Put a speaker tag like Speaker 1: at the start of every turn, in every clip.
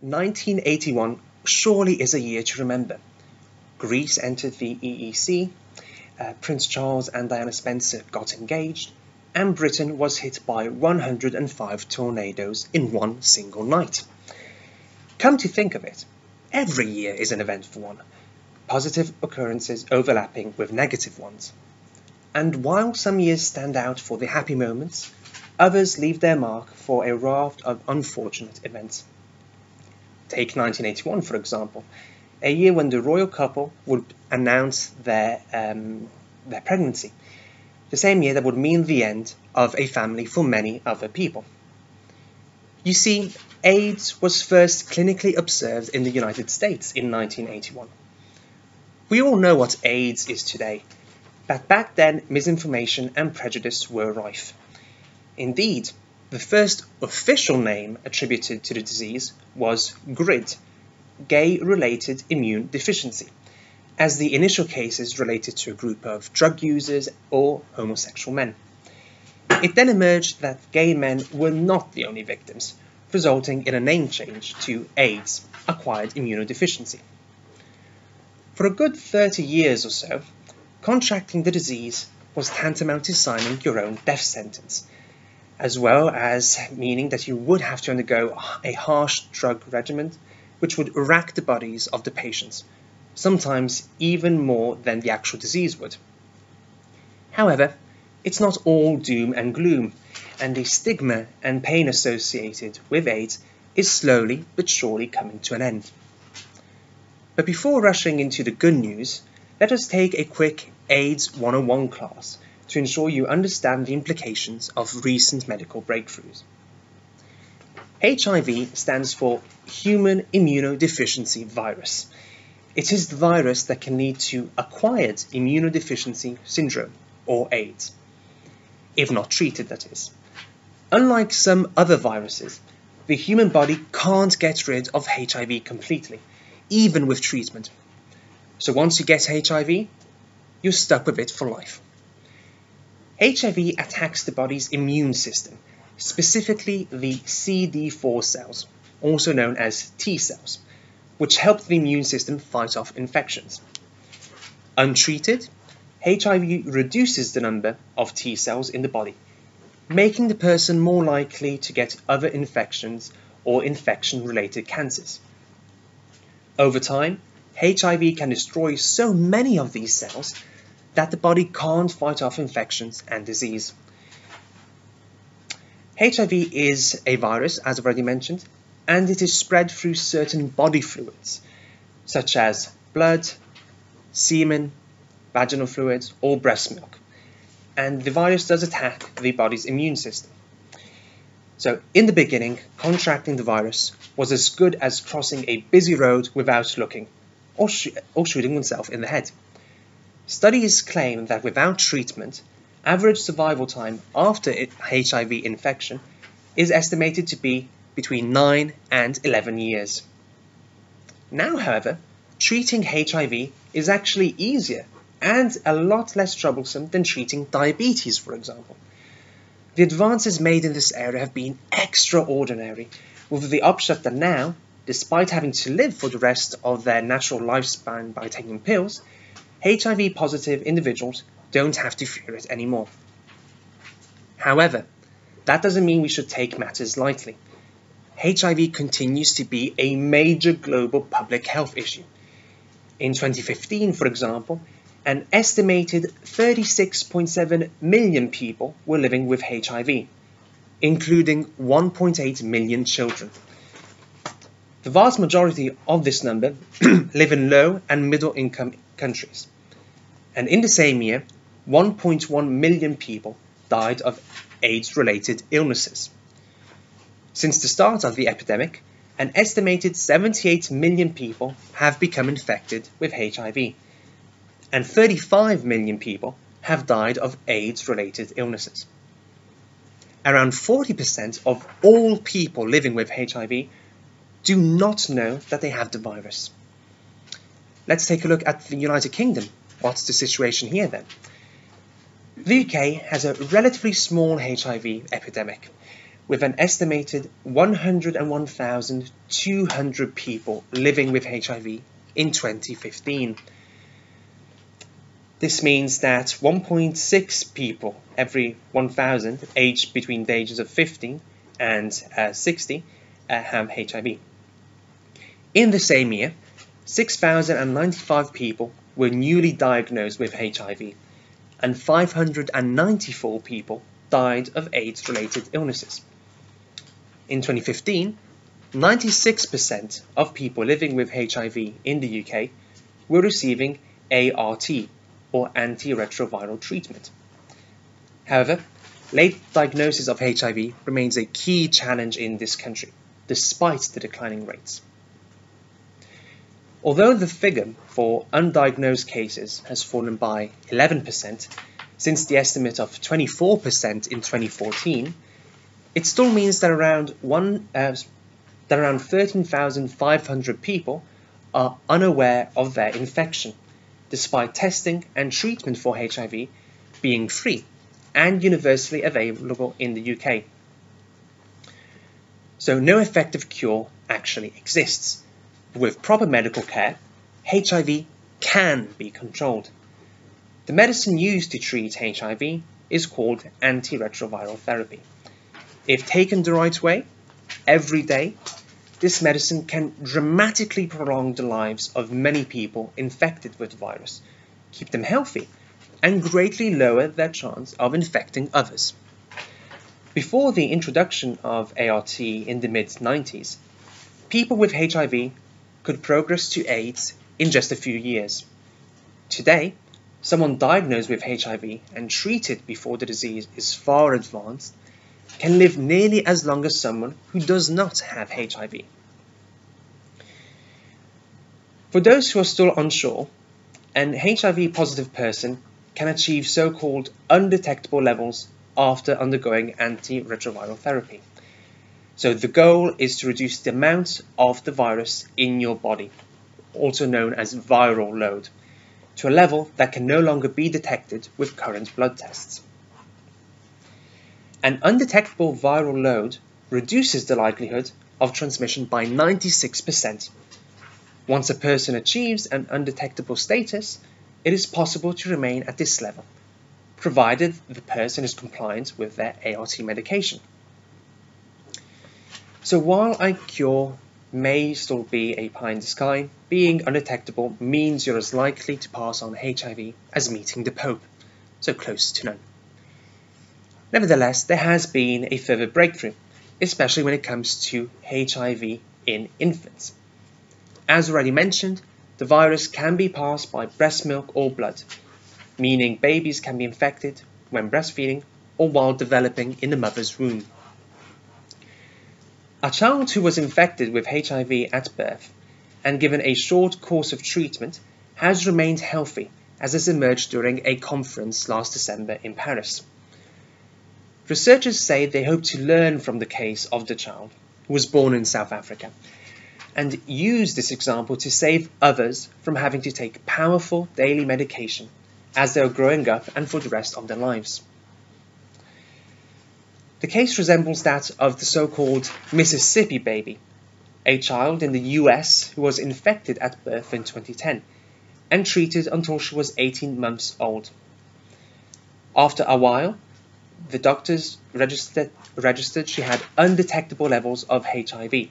Speaker 1: 1981 surely is a year to remember. Greece entered the EEC, Prince Charles and Diana Spencer got engaged, and Britain was hit by 105 tornadoes in one single night. Come to think of it, every year is an eventful one, positive occurrences overlapping with negative ones. And while some years stand out for the happy moments, others leave their mark for a raft of unfortunate events. Take 1981, for example, a year when the royal couple would announce their pregnancy, the same year that would mean the end of a family for many other people. You see, AIDS was first clinically observed in the United States in 1981. We all know what AIDS is today, but back then misinformation and prejudice were rife. Indeed, the first official name attributed to the disease was GRID, gay-related immune deficiency, as the initial cases related to a group of drug users or homosexual men. It then emerged that gay men were not the only victims, resulting in a name change to AIDS, acquired immunodeficiency. For a good 30 years or so, contracting the disease was tantamount to signing your own death sentence, as well as meaning that you would have to undergo a harsh drug regimen which would rack the bodies of the patients, sometimes even more than the actual disease would. However, it's not all doom and gloom, and the stigma and pain associated with AIDS is slowly but surely coming to an end. But before rushing into the good news, let us take a quick AIDS 101 class to ensure you understand the implications of recent medical breakthroughs. HIV stands for Human Immunodeficiency Virus. It is the virus that can lead to acquired immunodeficiency syndrome, or AIDS, if not treated, that is. Unlike some other viruses, the human body can't get rid of HIV completely, even with treatment. So once you get HIV, you're stuck with it for life. HIV attacks the body's immune system, specifically the CD4 cells, also known as T cells, which help the immune system fight off infections. Untreated, HIV reduces the number of T cells in the body, making the person more likely to get other infections or infection-related cancers. Over time, HIV can destroy so many of these cells that the body can't fight off infections and disease. HIV is a virus, as I've already mentioned, and it is spread through certain body fluids, such as blood, semen, vaginal fluids, or breast milk. And the virus does attack the body's immune system. So in the beginning, contracting the virus was as good as crossing a busy road without looking, or shooting oneself in the head. Studies claim that without treatment, average survival time after HIV infection is estimated to be between 9 and 11 years. Now, however, treating HIV is actually easier and a lot less troublesome than treating diabetes, for example. The advances made in this area have been extraordinary, with the upshot that now, despite having to live for the rest of their natural lifespan by taking pills, HIV-positive individuals don't have to fear it anymore. However, that doesn't mean we should take matters lightly. HIV continues to be a major global public health issue. In 2015, for example, an estimated 36.7 million people were living with HIV, including 1.8 million children. The vast majority of this number live in low and middle income countries. And in the same year, 1.1 million people died of AIDS-related illnesses. Since the start of the epidemic, an estimated 78 million people have become infected with HIV, and 35 million people have died of AIDS-related illnesses. Around 40% of all people living with HIV do not know that they have the virus. Let's take a look at the United Kingdom. What's the situation here then? The UK has a relatively small HIV epidemic, with an estimated 101,200 people living with HIV in 2015. This means that 1.6 people every 1,000 aged between the ages of 15 and 60 have HIV. In the same year, 6,095 people were newly diagnosed with HIV, and 594 people died of AIDS-related illnesses. In 2015, 96% of people living with HIV in the UK were receiving ART, or antiretroviral treatment. However, late diagnosis of HIV remains a key challenge in this country, despite the declining rates. Although the figure for undiagnosed cases has fallen by 11% since the estimate of 24% in 2014, it still means that around 13,500 people are unaware of their infection, despite testing and treatment for HIV being free and universally available in the UK. So no effective cure actually exists. But with proper medical care, HIV can be controlled. The medicine used to treat HIV is called antiretroviral therapy. If taken the right way, every day, this medicine can dramatically prolong the lives of many people infected with the virus, keep them healthy, and greatly lower their chance of infecting others. Before the introduction of ART in the mid-90s, people with HIV could progress to AIDS in just a few years. Today, someone diagnosed with HIV and treated before the disease is far advanced can live nearly as long as someone who does not have HIV. For those who are still unsure, an HIV-positive person can achieve so-called undetectable levels after undergoing antiretroviral therapy. So the goal is to reduce the amount of the virus in your body, also known as viral load, to a level that can no longer be detected with current blood tests. An undetectable viral load reduces the likelihood of transmission by 96%. Once a person achieves an undetectable status, it is possible to remain at this level, provided the person is compliant with their ART medication. So while a cure may still be a pie in the sky, being undetectable means you're as likely to pass on HIV as meeting the Pope, so close to none. Nevertheless, there has been a further breakthrough, especially when it comes to HIV in infants. As already mentioned, the virus can be passed by breast milk or blood, meaning babies can be infected when breastfeeding or while developing in the mother's womb. A child who was infected with HIV at birth and given a short course of treatment has remained healthy, as has emerged during a conference last December in Paris. Researchers say they hope to learn from the case of the child, who was born in South Africa, and use this example to save others from having to take powerful daily medication as they are growing up and for the rest of their lives. The case resembles that of the so-called Mississippi baby, a child in the US who was infected at birth in 2010 and treated until she was 18 months old. After a while, the doctors registered she had undetectable levels of HIV.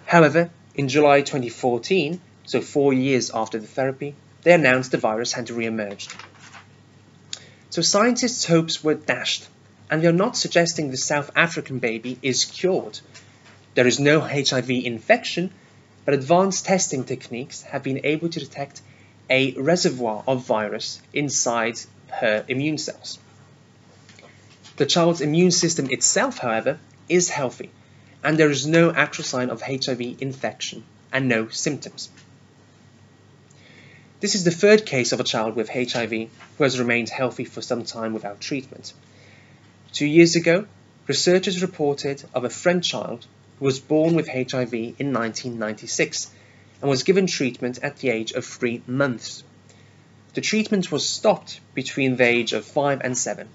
Speaker 1: However, in July 2014, so 4 years after the therapy, they announced the virus had re-emerged. So scientists' hopes were dashed, and they are not suggesting the South African baby is cured. There is no HIV infection, but advanced testing techniques have been able to detect a reservoir of virus inside her immune cells. The child's immune system itself, however, is healthy, and there is no actual sign of HIV infection and no symptoms. This is the third case of a child with HIV who has remained healthy for some time without treatment. 2 years ago, researchers reported of a French child who was born with HIV in 1996 and was given treatment at the age of 3 months. The treatment was stopped between the age of 5 and 7.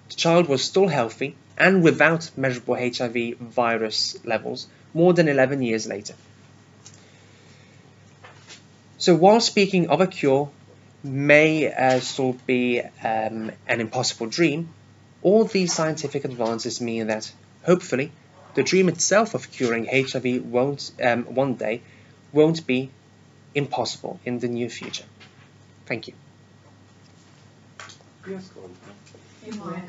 Speaker 1: The child was still healthy and without measurable HIV virus levels more than 11 years later. So while speaking of a cure may still be an impossible dream, all these scientific advances mean that, hopefully, the dream itself of curing HIV one day won't be impossible in the near future. Thank you.
Speaker 2: You're welcome.